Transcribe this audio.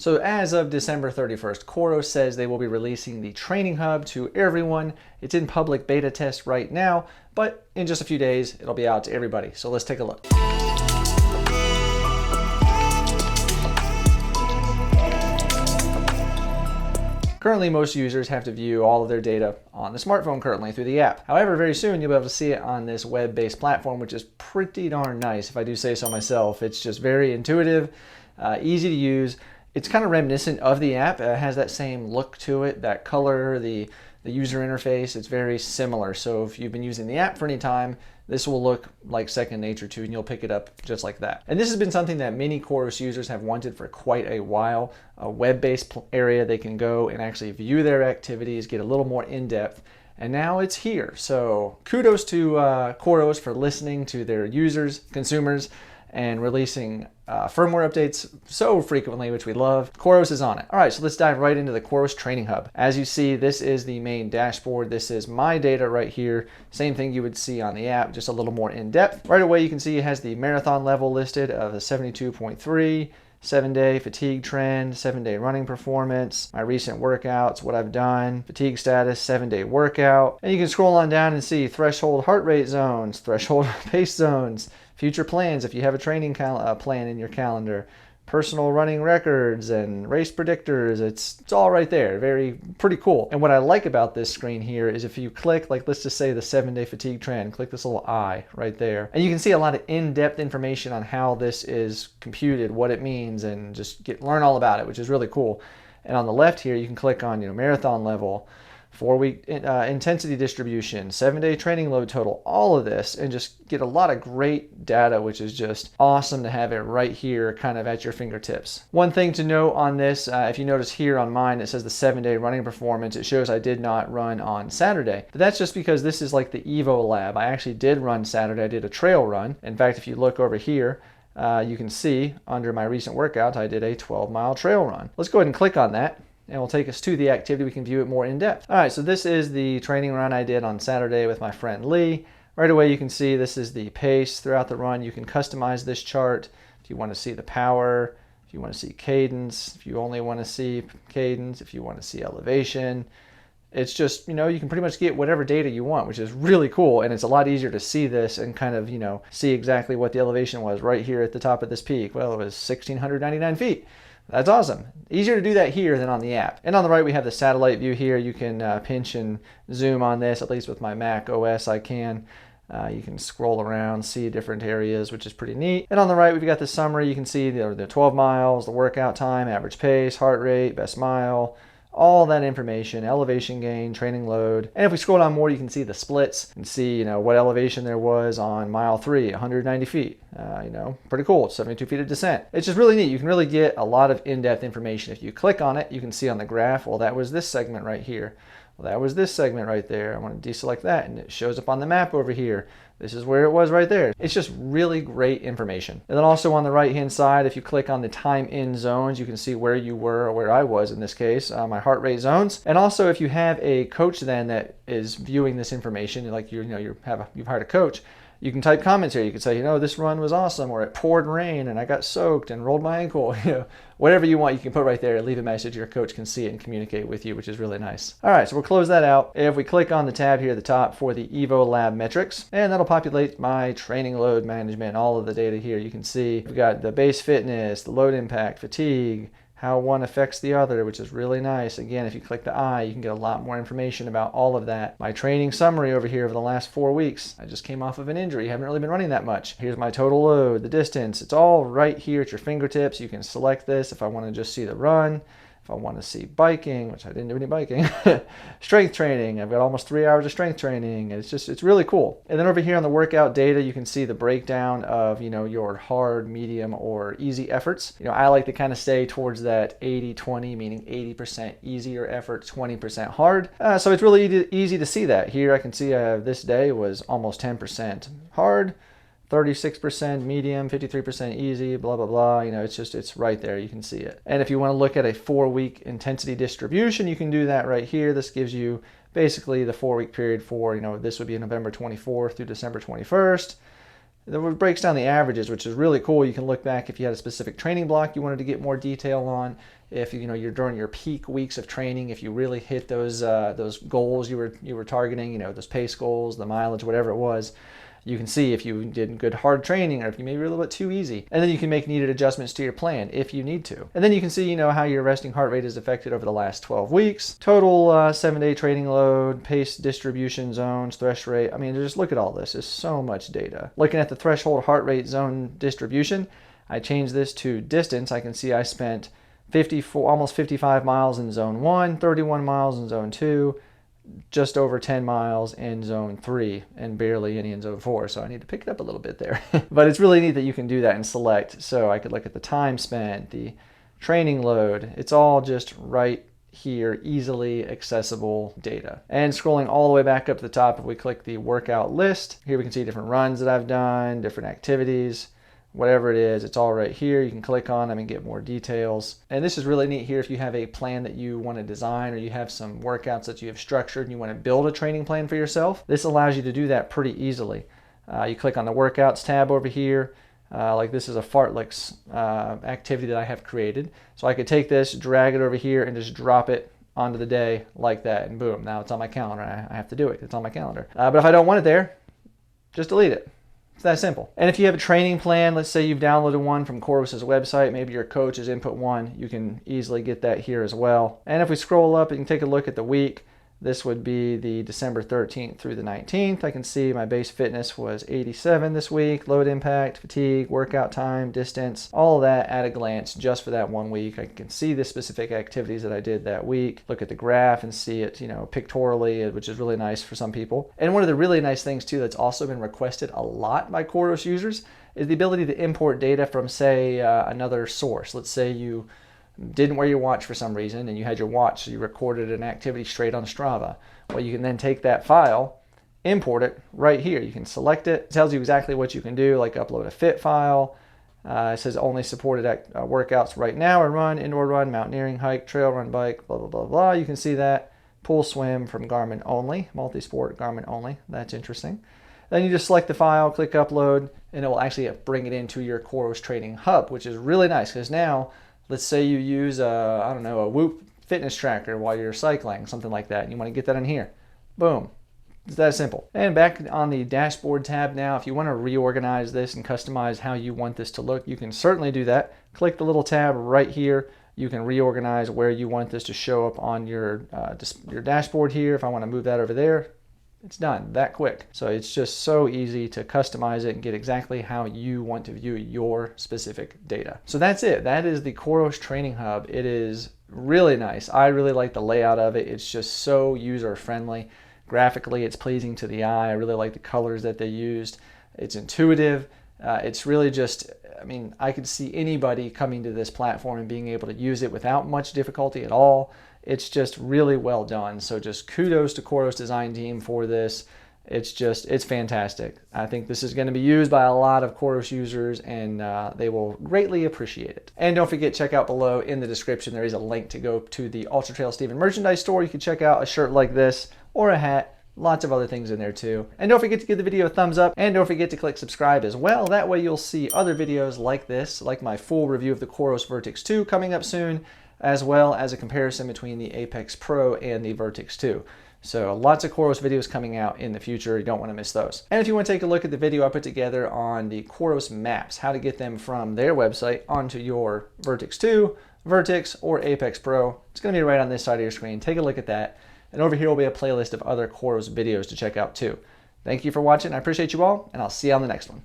So as of December 31st, COROS says they will be releasing the Training Hub to everyone. It's in public beta test right now, but in just a few days, it'll be out to everybody. So let's take a look. Currently, most users have to view all of their data on the smartphone currently through the app. However, very soon you'll be able to see it on this web-based platform, which is pretty darn nice, if I do say so myself. It's just very intuitive, easy to use. It's kind of reminiscent of the app. It has that same look to it, that color, the user interface. It's very similar. So if you've been using the app for any time, this will look like second nature to you, and you'll pick it up just like that. And this has been something that many COROS users have wanted for quite a while. A web-based area they can go and actually view their activities, get a little more in-depth, and now it's here. So kudos to COROS for listening to their users, consumers, and releasing firmware updates so frequently, which we love. COROS is on it. All right, so let's dive right into the COROS Training Hub. As you see, this is the main dashboard. This is my data right here. Same thing you would see on the app, just a little more in depth. Right away, you can see it has the marathon level listed of a 72.3, 7-day fatigue trend, 7-day running performance, my recent workouts, what I've done, fatigue status, 7-day workout. And you can scroll on down and see threshold heart rate zones, threshold pace zones, future plans if you have a training plan in your calendar, personal running records and race predictors. It's all right there. Pretty cool. And what I like about this screen here is if you click, like let's just say the 7-day fatigue trend, click this little eye right there. And you can see a lot of in-depth information on how this is computed, what it means, and just learn all about it, which is really cool. And on the left here, you can click on marathon level, 4-week intensity distribution, 7-day training load total, all of this, and just get a lot of great data, which is just awesome to have it right here kind of at your fingertips. One thing to note on this, if you notice here on mine, it says the 7-day running performance. It shows I did not run on Saturday, but that's just because this is like the EvoLab. I actually did run Saturday. I did a trail run. In fact, if you look over here, you can see under my recent workouts, I did a 12-mile trail run. Let's go ahead and click on that, and it will take us to the activity. We can view it more in depth. All right, so this is the training run I did on Saturday with my friend Lee. Right away, you can see this is the pace throughout the run. You can customize this chart if you want to see the power, if you want to see cadence, if you only want to see cadence, if you want to see elevation. It's just, you can pretty much get whatever data you want, which is really cool. And it's a lot easier to see this and kind of, see exactly what the elevation was right here at the top of this peak. Well, it was 1,699 feet. That's awesome. Easier to do that here than on the app. And on the right, we have the satellite view here. You can pinch and zoom on this, at least with my Mac OS I can. You can scroll around, see different areas, which is pretty neat. And on the right, we've got the summary. You can see the 12 miles, the workout time, average pace, heart rate, best mile, all that information, elevation gain, training load. And if we scroll down more, you can see the splits and see, what elevation there was on mile 3, 190 feet. Pretty cool. 72 feet of descent. It's just really neat. You can really get a lot of in-depth information. If you click on it, you can see on the graph, well, that was this segment right here. Well, that was this segment right there. I want to deselect that, and it shows up on the map over here. This is where it was right there. It's just really great information. And then also on the right-hand side, if you click on the time in zones, you can see where you were, or where I was in this case, my heart rate zones. And also if you have a coach then that is viewing this information, like you've hired a coach, you can type comments here. You can say, this run was awesome, or it poured rain and I got soaked and rolled my ankle. Whatever you want, you can put right there, leave a message. Your coach can see it and communicate with you, which is really nice. All right, so we'll close that out. If we click on the tab here at the top for the EvoLab metrics, and that'll populate my training load management, all of the data here. You can see we've got the base fitness, the load impact, fatigue, how one affects the other, which is really nice. Again, if you click the eye, you can get a lot more information about all of that. My training summary over here over the last 4 weeks. I just came off of an injury. Haven't really been running that much. Here's my total load, the distance. It's all right here at your fingertips. You can select this if I want to just see the run. If I want to see biking, which I didn't do any biking, strength training, I've got almost 3 hours of strength training. It's really cool. And then over here on the workout data, you can see the breakdown of, your hard, medium, or easy efforts. I like to kind of stay towards that 80-20, meaning 80% easier effort, 20% hard. So it's really easy to see that. Here I can see this day was almost 10% hard, 36% medium, 53% easy, blah, blah, blah. It's right there. You can see it. And if you want to look at a 4-week intensity distribution, you can do that right here. This gives you basically the 4-week period for, this would be November 24th through December 21st. It breaks down the averages, which is really cool. You can look back if you had a specific training block you wanted to get more detail on. If you're during your peak weeks of training, if you really hit those goals you were targeting, those pace goals, the mileage, whatever it was, you can see if you did good hard training or if you maybe were a little bit too easy. And then you can make needed adjustments to your plan if you need to. And then you can see, how your resting heart rate is affected over the last 12 weeks. Total 7-day training load, pace distribution zones, thresh rate. I mean, just look at all this. There's so much data. Looking at the threshold heart rate zone distribution, I changed this to distance. I can see I spent almost 55 miles in zone 1, 31 miles in zone 2, just over 10 miles in zone 3, and barely any in zone 4, so I need to pick it up a little bit there. But it's really neat that you can do that and select, so I could look at the time spent, the training load. It's all just right here, easily accessible data. And scrolling all the way back up to the top, if we click the workout list, here we can see different runs that I've done, different activities, whatever it is, it's all right here. You can click on them and get more details. And this is really neat here if you have a plan that you want to design, or you have some workouts that you have structured and you want to build a training plan for yourself. This allows you to do that pretty easily. You click on the workouts tab over here. Like this is a fartleks activity that I have created. So I could take this, drag it over here, and just drop it onto the day like that, and boom, now it's on my calendar. I have to do it. It's on my calendar. But if I don't want it there, just delete it. It's that simple. And if you have a training plan, let's say you've downloaded one from COROS's website, maybe your coach has input one, you can easily get that here as well. And if we scroll up and take a look at the week, this would be the December 13th through the 19th. I can see my base fitness was 87 this week, load impact, fatigue, workout time, distance, all of that at a glance just for that 1 week. I can see the specific activities that I did that week, look at the graph and see it, pictorially, which is really nice for some people. And one of the really nice things too that's also been requested a lot by COROS users is the ability to import data from, say, another source. Let's say you didn't wear your watch for some reason and you had your watch, so you recorded an activity straight on Strava. Well, you can then take that file, import it right here. You can select it. It tells you exactly what you can do, like upload a fit file. It says only supported workouts right now are run, indoor run, mountaineering, hike, trail run, bike, blah, blah, blah, blah. You can see that. Pool swim from Garmin only, multi-sport Garmin only. That's interesting. Then you just select the file, click upload, and it will actually bring it into your COROS Training Hub, which is really nice because now, let's say you use a Whoop fitness tracker while you're cycling, something like that, and you want to get that in here. Boom. It's that simple. And back on the dashboard tab now, if you want to reorganize this and customize how you want this to look, you can certainly do that. Click the little tab right here. You can reorganize where you want this to show up on your dashboard here. If I want to move that over there, it's done that quick. So it's just so easy to customize it and get exactly how you want to view your specific data. So that's it. That is the COROS Training Hub. It is really nice. I really like the layout of it. It's just so user-friendly. Graphically, it's pleasing to the eye. I really like the colors that they used. It's intuitive. It's really just, I could see anybody coming to this platform and being able to use it without much difficulty at all. It's just really well done. So just kudos to COROS design team for this. It's fantastic. I think this is going to be used by a lot of COROS users, and they will greatly appreciate it. And don't forget, check out below in the description, there is a link to go to the UltraTrailSteven merchandise store. You can check out a shirt like this or a hat. Lots of other things in there too. And don't forget to give the video a thumbs up, and don't forget to click subscribe as well. That way you'll see other videos like this, like my full review of the COROS Vertix 2 coming up soon, as well as a comparison between the Apex Pro and the Vertix 2. So lots of COROS videos coming out in the future. You don't want to miss those. And if you want to take a look at the video I put together on the COROS maps, how to get them from their website onto your Vertix 2, Vertix, or Apex Pro, it's going to be right on this side of your screen. Take a look at that. And over here will be a playlist of other COROS videos to check out too. Thank you for watching. I appreciate you all, and I'll see you on the next one.